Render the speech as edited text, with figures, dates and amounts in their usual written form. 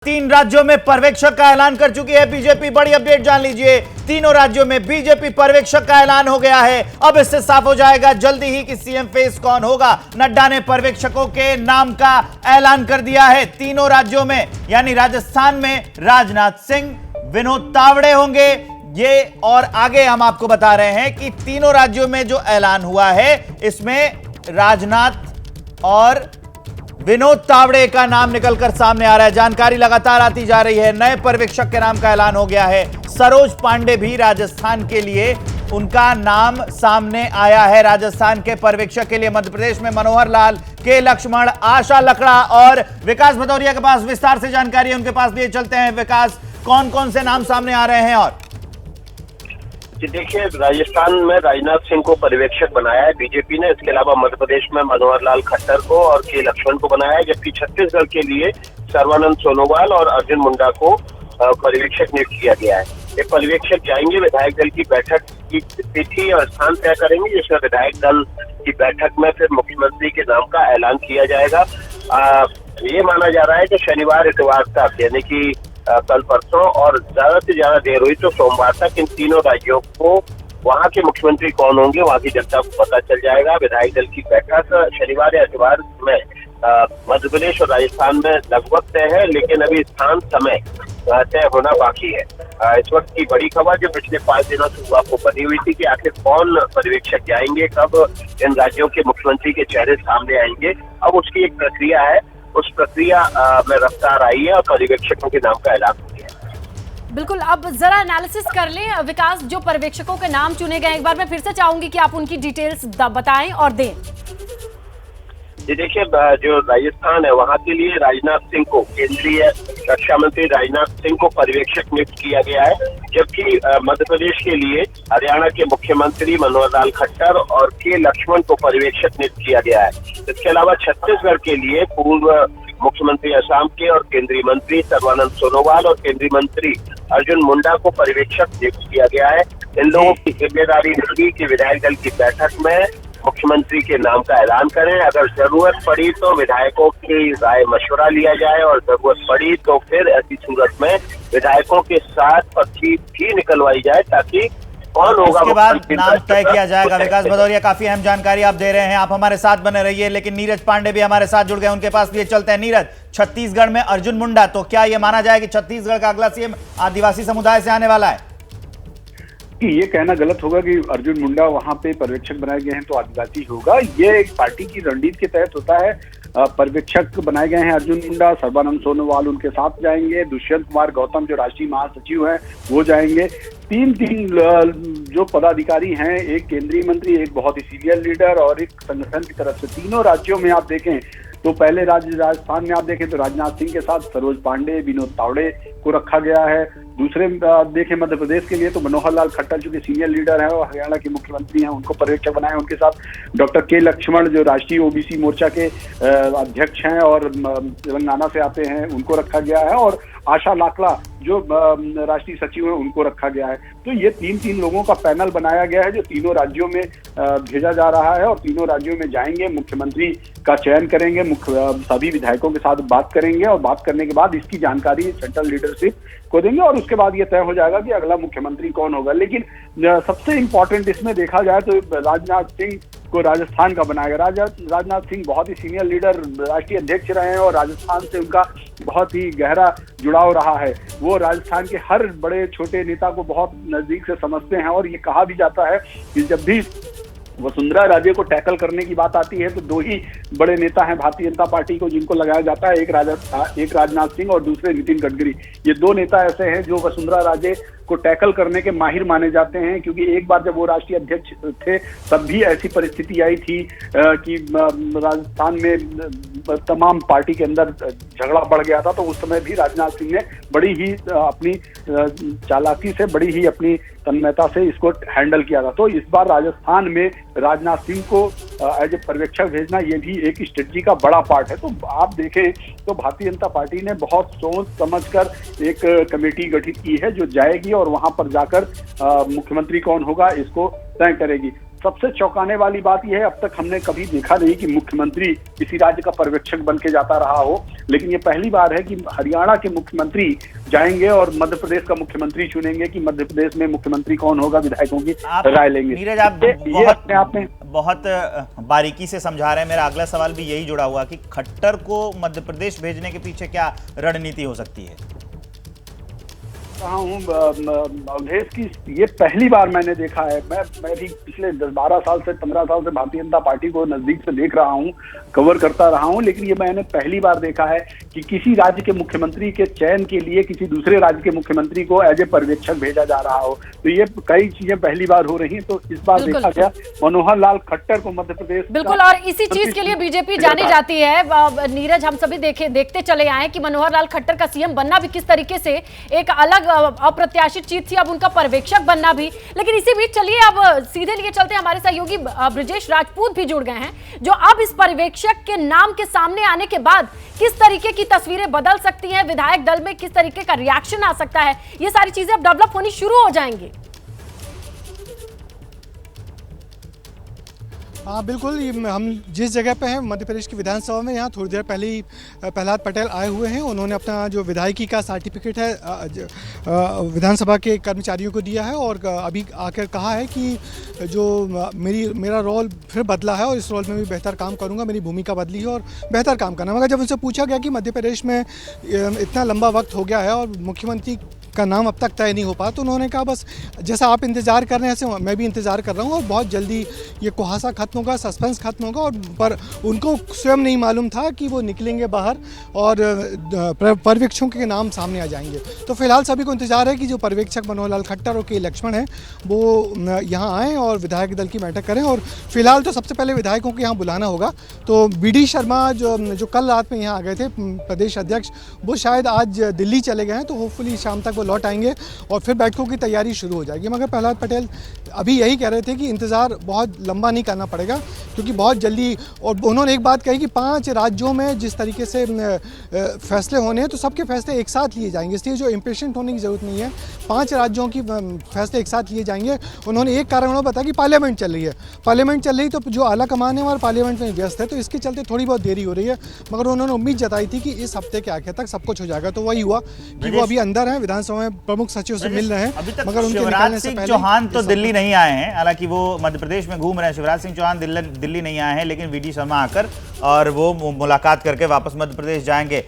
तीन राज्यों में पर्यवेक्षक का ऐलान कर चुकी है बीजेपी। बड़ी अपडेट जान लीजिए, तीनों राज्यों में बीजेपी पर्यवेक्षक का ऐलान हो गया है। अब इससे साफ हो जाएगा जल्दी ही कि सीएम फेस कौन होगा। नड्डा ने पर्यवेक्षकों के नाम का ऐलान कर दिया है। तीनों राज्यों में यानी राजस्थान में राजनाथ सिंह, विनोद तावड़े होंगे ये, और आगे हम आपको बता रहे हैं कि तीनों राज्यों में जो ऐलान हुआ है इसमें राजनाथ और विनोद तावड़े का नाम निकलकर सामने आ रहा है। जानकारी लगातार आती जा रही है। नए पर्यवेक्षक के नाम का ऐलान हो गया है। सरोज पांडे भी राजस्थान के लिए, उनका नाम सामने आया है। राजस्थान के पर्यवेक्षक के लिए मध्य प्रदेश में मनोहर लाल, के लक्ष्मण, आशा लकड़ा और विकास भदौरिया के पास विस्तार से जानकारी है। उनके पास लिए चलते हैं। विकास, कौन कौन से नाम सामने आ रहे हैं? और जी देखिए, राजस्थान में राजनाथ सिंह को पर्यवेक्षक बनाया है बीजेपी ने। इसके अलावा मध्य प्रदेश में मनोहर लाल खट्टर को और के लक्ष्मण को बनाया है, जबकि छत्तीसगढ़ के लिए सर्बानंद सोनोवाल और अर्जुन मुंडा को पर्यवेक्षक नियुक्त किया गया है। ये पर्यवेक्षक जाएंगे, विधायक दल की बैठक की तिथि और स्थान तय करेंगे, जिसमें विधायक दल की बैठक में फिर मुख्यमंत्री के नाम का ऐलान किया जाएगा। ये माना जा रहा है कि शनिवार इतवार तक, यानी कि कल परसों और ज्यादा से ज्यादा देर हुई तो सोमवार तक इन तीनों राज्यों को वहां के मुख्यमंत्री कौन होंगे वहां की जनता को पता चल जाएगा। विधायक दल की बैठक शनिवार या इतवार में मध्य प्रदेश और राजस्थान में लगभग तय है, लेकिन अभी स्थान समय तय होना बाकी है। इस वक्त की बड़ी खबर जो पिछले 5 दिनों से आपको बनी हुई थी कि आखिर कौन पर्यवेक्षक जाएंगे, कब इन राज्यों के मुख्यमंत्री के चेहरे सामने आएंगे, अब उसकी एक प्रक्रिया है। उस प्रक्रिया में रफ्तार आई है और पर्यवेक्षकों के नाम का ऐलान हो गया। बिल्कुल, अब जरा एनालिसिस कर लें विकास, जो पर्यवेक्षकों के नाम चुने गए। एक बार मैं फिर से चाहूंगी कि आप उनकी डिटेल्स बताएं और दें। जी देखिए, जो राजस्थान है वहां के लिए राजनाथ सिंह को, केंद्रीय रक्षा मंत्री राजनाथ सिंह को पर्यवेक्षक नियुक्त किया गया है, जबकि मध्य प्रदेश के लिए हरियाणा के मुख्यमंत्री मनोहर लाल खट्टर और के लक्ष्मण को पर्यवेक्षक नियुक्त किया गया है। इसके अलावा छत्तीसगढ़ के लिए पूर्व मुख्यमंत्री असम के और केंद्रीय मंत्री सर्बानंद सोनोवाल और केंद्रीय मंत्री अर्जुन मुंडा को पर्यवेक्षक नियुक्त किया गया है। इन लोगों की जिम्मेदारी होगी कि विधायक दल की बैठक में मुख्यमंत्री के नाम का ऐलान करें। अगर जरूरत पड़ी तो विधायकों की राय मशवरा लिया जाए और जरूरत पड़ी तो फिर ऐसी सूरत में विधायकों के साथ पर्ची भी निकलवाई जाए, ताकि कौन होगा उसके बाद नाम तय किया जाएगा। विकास भदौरिया, काफी अहम जानकारी आप दे रहे हैं। आप हमारे साथ बने रहिए। लेकिन नीरज पांडे भी हमारे साथ जुड़ गए, उनके पास लिए चलते हैं। नीरज, छत्तीसगढ़ में अर्जुन मुंडा, तो क्या ये माना जाए कि छत्तीसगढ़ का अगला सीएम आदिवासी समुदाय से आने वाला है? ये कहना गलत होगा कि अर्जुन मुंडा वहां पे पर्यवेक्षक बनाए गए हैं तो आदिवासी होगा। ये एक पार्टी की रणनीति के तहत होता है। पर्यवेक्षक बनाए गए हैं अर्जुन मुंडा, सर्बानंद सोनोवाल उनके साथ जाएंगे, दुष्यंत कुमार गौतम जो राष्ट्रीय महासचिव हैं वो जाएंगे। तीन जो पदाधिकारी हैं, एक केंद्रीय मंत्री, एक बहुत ही सीनियर लीडर और एक संगठन की तरफ से। तीनों राज्यों में आप देखें तो पहले राजस्थान में आप देखें तो राजनाथ सिंह के साथ सरोज पांडे, विनोद तावड़े को रखा गया है। दूसरे देखें मध्य प्रदेश के लिए तो मनोहर लाल खट्टर जो कि सीनियर लीडर है और हरियाणा के मुख्यमंत्री हैं, उनको पर्यवेक्षक बनाए। उनके साथ डॉक्टर के लक्ष्मण जो राष्ट्रीय ओबीसी मोर्चा के अध्यक्ष हैं और तेलंगाना से आते हैं, उनको रखा गया है। और आशा लाकड़ा जो राष्ट्रीय सचिव है, उनको रखा गया है। तो ये तीन लोगों का पैनल बनाया गया है जो तीनों राज्यों में भेजा जा रहा है और तीनों राज्यों में जाएंगे, मुख्यमंत्री का चयन करेंगे, सभी विधायकों के साथ बात करेंगे और बात करने के बाद इसकी जानकारी सेंट्रल लीडरशिप को देंगे और उसके बाद ये तय हो जाएगा कि अगला मुख्यमंत्री कौन होगा। लेकिन सबसे इम्पोर्टेंट इसमें देखा जाए तो राजनाथ सिंह को राजस्थान का बनाया गया। राजनाथ सिंह बहुत ही सीनियर लीडर, राष्ट्रीय अध्यक्ष रहे हैं और राजस्थान से उनका बहुत ही गहरा जुड़ाव रहा है। वो राजस्थान के हर बड़े छोटे नेता को बहुत नजदीक से समझते हैं और ये कहा भी जाता है कि जब भी वसुंधरा राजे को टैकल करने की बात आती है तो दो ही बड़े नेता हैं भारतीय जनता पार्टी को जिनको लगाया जाता है, एक राजनाथ सिंह और दूसरे नितिन गडकरी। ये दो नेता ऐसे हैं जो वसुंधरा राजे को टैकल करने के माहिर माने जाते हैं, क्योंकि एक बार जब वो राष्ट्रीय अध्यक्ष थे तब भी ऐसी परिस्थिति आई थी कि राजस्थान में तमाम पार्टी के अंदर झगड़ा बढ़ गया था। तो उस समय भी राजनाथ सिंह ने बड़ी ही अपनी चालाकी से, बड़ी ही अपनी तन्मयता से इसको हैंडल किया था। तो इस बार राजस्थान में राजनाथ सिंह को एज ए पर्यवेक्षक भेजना ये भी एक स्ट्रेटजी का बड़ा पार्ट है। तो आप देखें तो भारतीय जनता पार्टी ने बहुत सोच समझकर एक कमेटी गठित की है जो जाएगी और वहां पर जाकर मुख्यमंत्री कौन होगा इसको तय करेगी। सबसे चौंकाने वाली बात यह है, अब तक हमने कभी देखा नहीं कि मुख्यमंत्री किसी राज्य का पर्यवेक्षक बन के जाता रहा हो, लेकिन ये पहली बार है कि हरियाणा के मुख्यमंत्री जाएंगे और मध्य प्रदेश का मुख्यमंत्री चुनेंगे कि मध्य प्रदेश में मुख्यमंत्री कौन होगा, विधायकों की राय लेंगे। नीरज, आप ये अपने आप में बहुत बारीकी से समझा रहे हैं। मेरा अगला सवाल भी यही जुड़ा हुआ कि खट्टर को मध्य प्रदेश भेजने के पीछे क्या रणनीति हो सकती है? कहा हूँ अवधेश की ये पहली बार मैंने देखा है। मैं भी पिछले 10-12 साल से 15 साल से भारतीय जनता पार्टी को नजदीक से देख रहा हूँ, कवर करता रहा हूँ, लेकिन ये मैंने पहली बार देखा है कि किसी राज्य के मुख्यमंत्री के चयन के लिए किसी दूसरे राज्य के मुख्यमंत्री को एज ए पर्यवेक्षक भेजा जा रहा हो। तो ये कई चीजें पहली बार हो रही हैं। तो इस बार देखा गया मनोहर लाल खट्टर को मध्य प्रदेश, बिल्कुल, और इसी चीज के लिए बीजेपी जानी जाती है। नीरज, हम सभी देखते चले आए कि मनोहर लाल खट्टर का सीएम बनना भी किस तरीके से एक अलग अप्रत्याशित चीज थी, अब उनका पर्यवेक्षक बनना भी। लेकिन इसी बीच चलिए अब सीधे लिए चलते, हमारे सहयोगी ब्रजेश राजपूत भी जुड़ गए हैं, जो अब इस पर्यवेक्षक के नाम के सामने आने के बाद किस तरीके की तस्वीरें बदल सकती हैं, विधायक दल में किस तरीके का रिएक्शन आ सकता है, ये सारी चीजें अब डेवलप होनी शुरू हो जाएंगी। हाँ बिल्कुल, हम जिस जगह पे हैं मध्य प्रदेश की विधानसभा में, यहाँ थोड़ी देर पहले ही प्रहलाद पटेल आए हुए हैं। उन्होंने अपना जो विधायकी का सर्टिफिकेट है विधानसभा के कर्मचारियों को दिया है और अभी आकर कहा है कि जो मेरा रोल फिर बदला है और इस रोल में भी बेहतर काम करूँगा, मेरी भूमिका बदली है और बेहतर काम करना। मगर जब उनसे पूछा गया कि मध्य प्रदेश में इतना लंबा वक्त हो गया है और मुख्यमंत्री का नाम अब तक तय नहीं हो पाया, तो उन्होंने कहा बस जैसा आप इंतज़ार कर रहे हैं ऐसे मैं भी इंतज़ार कर रहा हूँ और बहुत जल्दी ये कुहासा खत्म होगा, सस्पेंस खत्म होगा। और पर उनको स्वयं नहीं मालूम था कि वो निकलेंगे बाहर और पर्यवेक्षकों के नाम सामने आ जाएंगे। तो फिलहाल सभी को इंतजार है कि जो पर्यवेक्षक मनोहर लाल खट्टर और के लक्ष्मण हैं वो यहाँ आएँ और विधायक दल की बैठक करें। और फिलहाल तो सबसे पहले विधायकों को यहाँ बुलाना होगा। तो BD शर्मा जो कल रात में यहाँ आ गए थे, प्रदेश अध्यक्ष, वो शायद आज दिल्ली चले गए हैं, तो होपफुली शाम तक वो लौट आएंगे और फिर बैठकों की तैयारी शुरू हो जाएगी। मगर प्रहलाद पटेल अभी यही कह रहे थे कि इंतज़ार बहुत लंबा नहीं करना पड़ेगा क्योंकि बहुत जल्दी, और उन्होंने एक बात कही कि 5 राज्यों में जिस तरीके से फैसले होने हैं तो सबके फैसले एक साथ लिए जाएंगे, इसलिए जो इम्पेशेंट होने की ज़रूरत नहीं है। 5 राज्यों की फैसले एक साथ लिए जाएंगे। उन्होंने एक कारण उन्होंने बताया कि पार्लियामेंट चल रही है, पार्लियामेंट चल रही तो जो आला कमान है हमारे पार्लियामेंट में व्यस्त है, तो इसके चलते थोड़ी बहुत देरी हो रही है। मगर उन्होंने उम्मीद जताई थी कि इस हफ्ते के आखिर तक सब कुछ हो जाएगा। तो वही हुआ कि वो अभी अंदर हैं, विधानसभा में प्रमुख सचिव से मिल रहे हैं। अभी तक मगर शिवराज सिंह चौहान तो दिल्ली नहीं आए हैं, हालांकि वो मध्य प्रदेश में घूम रहे हैं। शिवराज सिंह चौहान दिल्ली नहीं आए हैं, लेकिन VD शर्मा आकर और वो मुलाकात करके वापस मध्य प्रदेश जाएंगे।